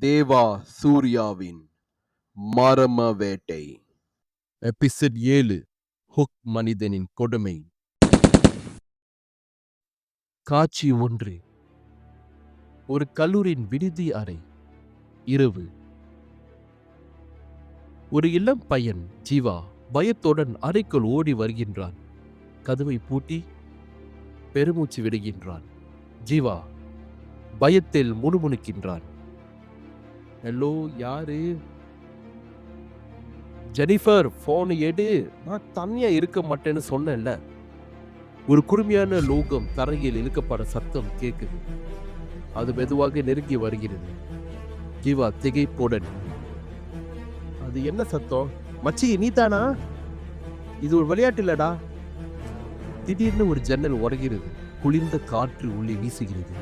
தேவா சூர்யாவின் மர்ம வேட்டை எபிசோட் 7. ஹுக் மனிதனின் கொடுமை. காட்சி 1. ஒரு கல்லூரியின் விடுதி அறை. இரவு. ஒரு இளம் பையன் ஜீவா பயத்துடன் அறைக்குள் ஓடி வருகின்றான். கதவை பூட்டி பெருமூச்சு விடுகின்றான். ஜீவா பயத்தில் முணுமுணுக்கின்றான். ஹலோ, யாரு? ஜெனிஃபர், போன் எடு. நான் தனியா இருக்க மாட்டேன்னு சொன்னேன்ல. ஒரு குறுமையான லோகம் தரையில் இழுக்கப்பட சத்தம் கேட்குது. அது மெதுவாக நெருங்கி வருகிறது. ஜீவா திகைப்புடன், அது என்ன சத்தம்? மச்சி, நீதானா? இது ஒரு விளையாட்டு இல்லடா. திடீர்னு ஒரு ஜன்னல் உடைகிறது. குளிர்ந்த காற்று உள்ளே வீசுகிறது.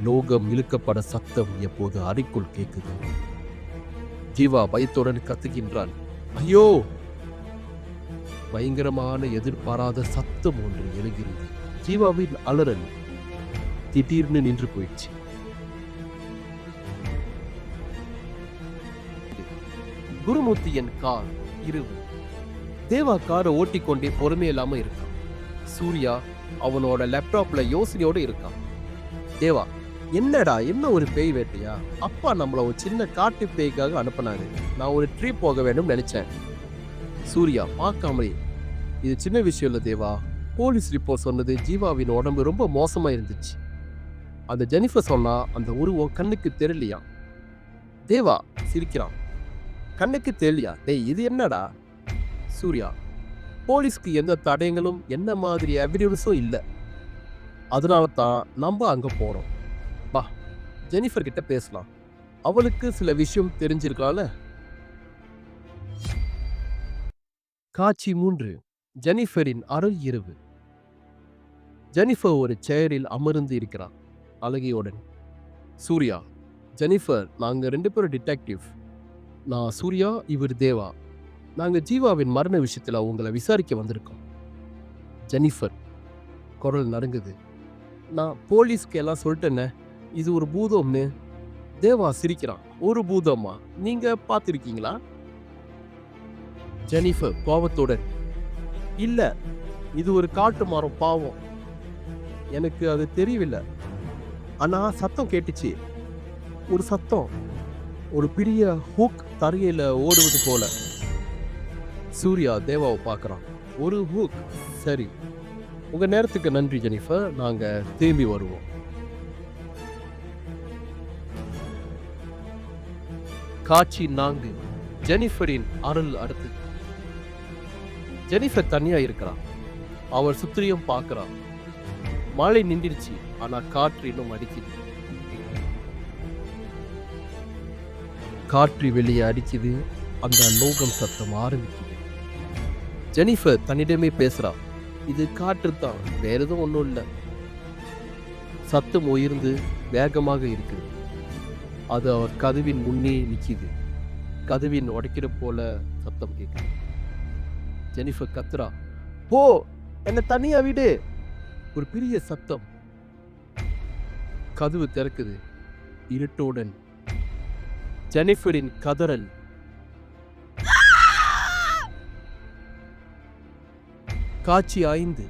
லோகம் இழுக்கப்பட சத்தம் எப்போது அறைக்குள் கேட்குது. ஜீவா பயத்துடன் கத்துகின்றான். ஐயோ! பயங்கரமான எதிர்பாராத சத்தம் ஒன்று எழுகிறது. ஜீவாவின் அலறல் திடீர்னு நின்று போயிடுச்சு. குருமூர்த்தியின் கார். இரவு. தேவா காரை ஓட்டிக்கொண்டே பொறுமையில்லாம இருக்கான். சூர்யா அவனோட லேப்டாப்ல யோசனையோட இருக்கான். தேவா, என்னடா, என்ன ஒரு பேய் வேட்டையா? அப்பா நம்மள ஒரு சின்ன காட்டு பேய்க்காக அனுப்பினாரு. நான் ஒரு ட்ரிப் போக வேண்டும் நினைச்சேன். சூர்யா பார்க்காமலே, இது சின்ன விஷயம் இல்லை தேவா. போலீஸ் ரிப்போர்ட் சொன்னது ஜீவாவின் உடம்பு ரொம்ப மோசமா இருந்துச்சு. அந்த ஜெனிஃபர் சொன்னா அந்த உருவம் கண்ணுக்கு தெரியலையா. தேவா சிரிக்கிறான். கண்ணுக்கு தெரியலையா? டேய், இது என்னடா? சூர்யா, போலீஸ்க்கு எந்த தடயங்களும் என்ன மாதிரி எவிடன்ஸும் இல்லை. அதனால தான் நம்ம அங்க போறோம். பா, ஜெனிஃபர் கிட்ட பேசலாம். அவளுக்கு சில விஷயம் தெரிஞ்சிருக்கலாம்ல. காட்சி 3. ஜெனிஃபரின் அறை. இரவு. ஜெனிஃபர் ஒரு சேரில் அமர்ந்து இருக்கிறார், அழகியுடன். சூர்யா, ஜெனிஃபர், நாங்க 2 பேரும் டிடெக்டிவ். நான் சூர்யா, இவர் தேவா. நாங்க ஜீவாவின் மரண விஷயத்துல உங்களை விசாரிக்க வந்திருக்கோம். ஜெனிஃபர் குரல் நடுங்குது. நான் போலீஸ்க்கு எல்லாம் சொல்லிட்டேன்னு, இது ஒரு பூதம்னு. தேவா சிரிக்கிறான். ஒரு பூதமா? நீங்க பார்த்திருக்கீங்களா? ஜெனிஃபர் கோபத்துடன், இல்ல, இது ஒரு காட்டு மரம், பாவம். எனக்கு அது தெரியவில்லை. ஆனா சத்தம் கேட்டுச்சு. ஒரு சத்தம், ஒரு பெரிய ஹூக் தரையில ஓடுவது போல. சூர்யா தேவாவை பார்க்கறான். ஒரு ஹூக்? சரி, உங்க நேரத்துக்கு நன்றி ஜெனிஃபர், நாங்க திரும்பி வருவோம். காட்சி 4. ஜெனிஃபரின் அருள். அடுத்து ஜெனிஃபர் தனியா இருக்கிறான். அவள் சுற்றியும் பார்க்கிறான். மழை நின்றுச்சு, ஆனா காற்று இன்னும் அடிக்குது. காற்று வெளியே அடிக்குது. அந்த லோகம் சத்தம் ஆரம்பிக்குது. ஜெனிஃபர் தன்னிடமே பேசுறா. இது காற்று தான், வேற எதுவும் ஒன்றும் இல்லை. சத்தம் உயர்ந்து வேகமாக இருக்குது. அது அவர் கதவின் முன்னே நிற்கிது. கதவின் உடைக்கிற போல சத்தம் கேட்குது. ஜெனிஃபர் கத்துறா, போ, என்ன தனியா விடு. ஒரு பெரிய சத்தம். கதவு திறக்குது. இருட்டுடன் ஜெனிஃபரின் கதறல். காட்சி 5.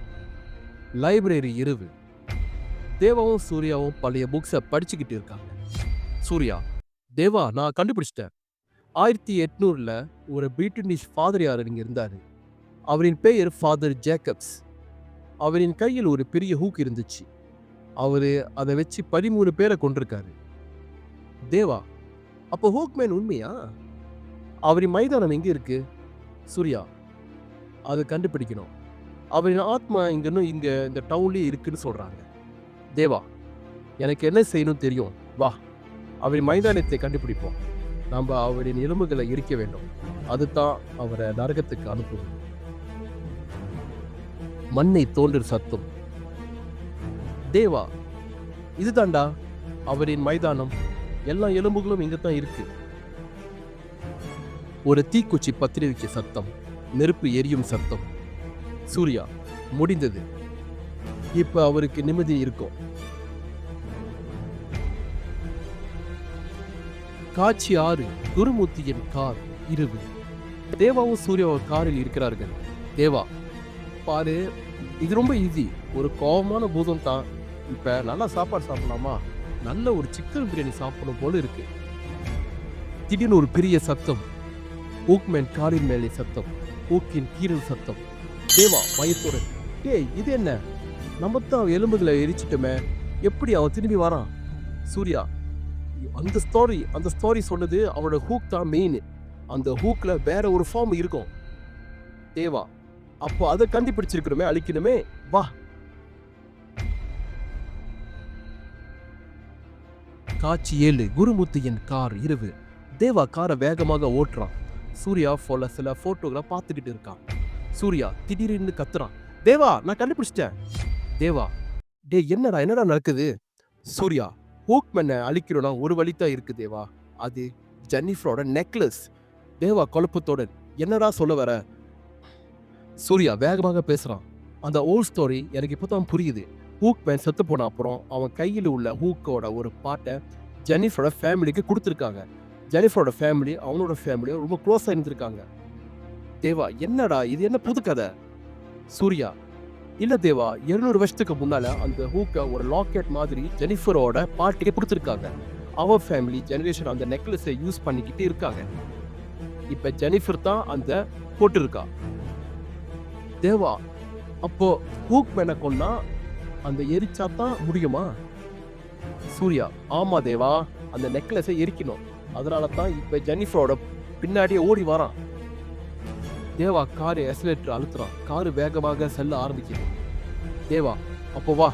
லைப்ரரி. இரவு. தேவாவும் சூர்யாவும் பழைய புக்ஸை படிச்சுக்கிட்டு இருக்காங்க. சூர்யா, தேவா, நான் கண்டுபிடிச்சிட்டேன். 1800 ஒரு பிரிட்டிஷ் ஃபாதரியார் இங்க இருந்தாரு. அவரின் பெயர் ஃபாதர் ஜேக்கப்ஸ். அவரின் கையில் ஒரு பெரிய ஹூக் இருந்துச்சு. அவரு அதை வச்சு 13 பேரை கொண்டிருக்காரு. தேவா, அப்போ ஹூக்மேன் உண்மையா? அவரின் மைதானம் எங்க இருக்கு? சூர்யா, அதை கண்டுபிடிக்கணும். அவரின் ஆத்மா இங்க இந்த டவுன்லயே இருக்குன்னு சொல்றாங்க. தேவா, எனக்கு என்ன செய்யணும் தெரியும். வா, அவரின் மைதானத்தை கண்டுபிடிப்போம். நம்ம அவரின் எலும்புகளை எரிக்க வேண்டும். அதுதான் அவரை நரகத்துக்கு அனுப்புவோம். மண்ணை தோன்றும் சத்தம். தேவா, இதுதான்டா அவரின் மைதானம். எல்லா எலும்புகளும் இங்கதான் இருக்கு. ஒரு தீக்குச்சி பத்திரி வைக்க சத்தம். நெருப்பு எரியும் சத்தம். சூர்யா, முடிந்தது. இப்ப அவருக்கு நிம்மதி இருக்கும். காட்சி 6. குருமூர்த்தியின் கார் இரவு. தேவாவும் சூர்யாவும் காரில் இருக்கிறார்கள். தேவா, பாரு, இது ரொம்ப ஈஸி. ஒரு கோவமான பூதம் தான். இப்ப நல்லா சாப்பாடு சாப்பிடலாமா? நல்ல ஒரு சிக்கன் பிரியாணி சாப்பிடணும் போல இருக்கு. திடீர்னு ஒரு பெரிய சத்தம். ஹூக்மேன் காரின் மேலே சத்தம். ஹூக்கின் கீரல் சத்தம். தேவா பயத்தோட, ஏய் இது என்ன? நம்ம தான் எலும்புகளை எரிச்சிட்டோமே, எப்படி அவன் திரும்பி வரான்? சூர்யா, அந்த ஸ்டோரி சொன்னது அவனோட ஹூக் தான் மெயின். அந்த ஹூக்ல வேற ஒரு ஃபார்ம் இருக்கும். தேவா, அப்போ அதை கண்டுபிடிச்சிருக்கிறோமே, அழிக்கணுமே, வா. காட்சி 7. குருமூர்த்தியின் கார் இரவு. தேவா காரை வேகமாக ஓட்டுறான். சூர்யா சில போட்டோகளை பார்த்துக்கிட்டு இருக்கான். சூர்யா திடீர்னு கத்துறான், தேவா நான் கண்டுபிடிச்சிட்டேன். தேவா, டே என்னடா நடக்குது? சூர்யா, ஹூக்மேனை அழிக்கிறோம்னா ஒரு வழிதான் இருக்கு தேவா, அது ஜெனிஃபரோட நெக்லஸ். தேவா குழப்பத்தோட, என்னடா சொல்ல வர? சூர்யா வேகமாக பேசுறான், அந்த ஓல்ட் ஸ்டோரி எனக்கு இப்போதான் புரியுது. ஹூக்மேன் செத்து போன அப்புறம் அவன் கையில் உள்ள ஹூக்கோட ஒரு பாட்டை ஜெனிஃபரோட ஃபேமிலிக்கு கொடுத்துருக்காங்க. ஜெனிஃபரோட ஃபேமிலி அவனோட ஃபேமிலியும் ரொம்ப க்ளோஸாக இருந்திருக்காங்க. தேவா, என்னடா இது, என்ன புது கதை? சூர்யா, இல்ல தேவா, 200 வருஷத்துக்கு முன்னால அந்த ஹூக்கை ஒரு லாக்கெட் மாதிரி ஜெனிஃபரோட பாட்டிக்கு கொடுத்துருக்காங்க. அவ ஃபேமிலி ஜெனரேஷன் அந்த நெக்லஸை யூஸ் பண்ணிக்கிட்டு இருக்காங்க. இப்ப ஜெனிஃபர் தான் அந்த போட்டிருக்கா. தேவா, அப்போ ஹூக்மேனை கொன்னா அந்த எரிச்சா தான் முடியுமா? சூர்யா, ஆமா தேவா, அந்த நெக்லஸை எரிக்கணும். அதனால தான் இப்ப ஜெனிஃபரோட பின்னாடியே ஓடி வரான். தேவா காரு எக்ஸலேட்டர் அழுத்துறான். காரு வேகமாக செல்ல ஆரம்பிக்குது. தேவா, அப்போ வா,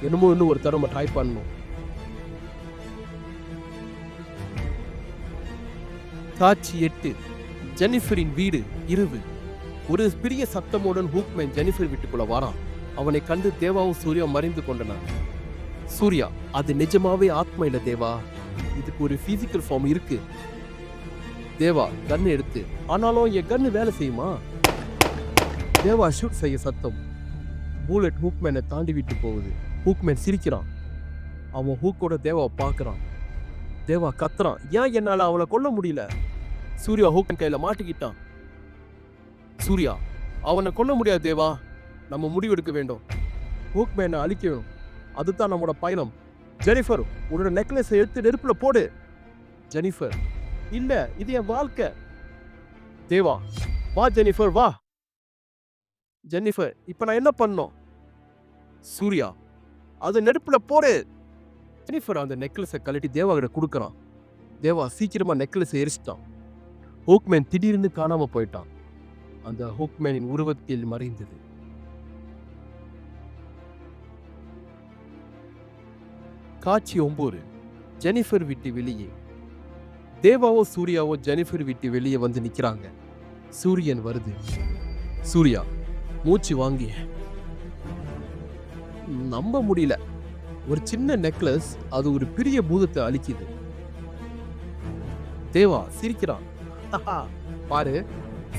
என்னமோ இன்னும் ஒரு தடவை ட்ரை பண்ணணும். காட்சி 8. ஜெனிஃபரின் வீடு இரவு. ஒரு பெரிய சத்தமுடன் ஹூக்மேன் ஜெனிஃபர் வீட்டுக்குள்ள வரான். அவனை கண்டு தேவாவும் சூர்யா மறைந்து கொண்டனர். சூர்யா, அது நிஜமாவே ஆத்மா இல்ல தேவா, இதுக்கு ஒரு பிசிக்கல் ஃபார்ம் இருக்கு. தேவா கன் எடுத்து, ஆனாலும் என் கன்னு வேலை செய்யுமா? தேவா ஷூட் செய்ய சத்தம். புல்லட் ஹூக்மேனை தாண்டி விட்டு போகுது. ஹூக்மேன் சிரிக்கிறான். அவன் ஹூக்கோட தேவாவை பார்க்கறான். தேவா கத்துறான், ஏன் என்னால அவளை கொல்ல முடியல? சூர்யா ஹூக்கன் கையில மாட்டிக்கிட்டான். சூர்யா, அவனை கொல்ல முடியாது தேவா, நம்ம முடிவெடுக்க வேண்டும். ஹூக்மேனை அழிக்க வேணும், அதுதான் நம்மளோட பயணம். ஜெனிஃபர், உன்னோட நெக்லஸை எடுத்து நெருப்புல போடு. ஜெனிஃபர், இல்ல இது என் வாழ்க்கை. தேவா, வா ஜெனிஃபர் வா. ஜெனிஃபர், இப்ப நான் என்ன பண்ணோம்? சூர்யா, அது நெருப்புல போடு. ஜெனிஃபர் அந்த நெக்லஸை கழட்டி தேவா கிட்ட கொடுக்கறான். தேவா சீக்கிரமா நெக்லஸை எரிச்சிட்டான். ஹூக்மேன் திடீர்னு காணாம போயிட்டான். அந்த ஹூக்மேனின் உருவத்தில் மறைந்தது. காட்சி 9. ஜெனிஃபர் வீட்டு வெளியே. தேவாவோ சூர்யாவோ ஜெனிஃபர் வீட்டு வெளியே வந்து நிக்கிறாங்க. சூரியன் வருது. சூர்யா மூச்சு வாங்கி, நம்ப முடியல, ஒரு சின்ன நெக்லஸ் அது ஒரு பெரிய பூதத்தை அழிக்குது. தேவா சிரிக்கிறான், பாரு,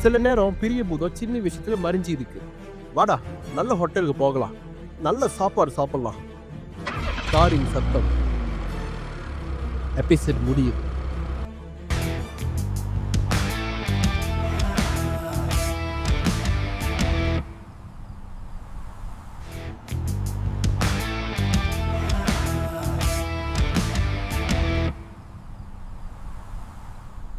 சில நேரம் பெரிய பூதம் சின்ன விஷயத்துல மறைஞ்சி இருக்கு. வாடா, நல்ல ஹோட்டலுக்கு போகலாம், நல்ல சாப்பாடு சாப்பிடலாம். காரின் சத்தம். எபிசோட் முடியுது.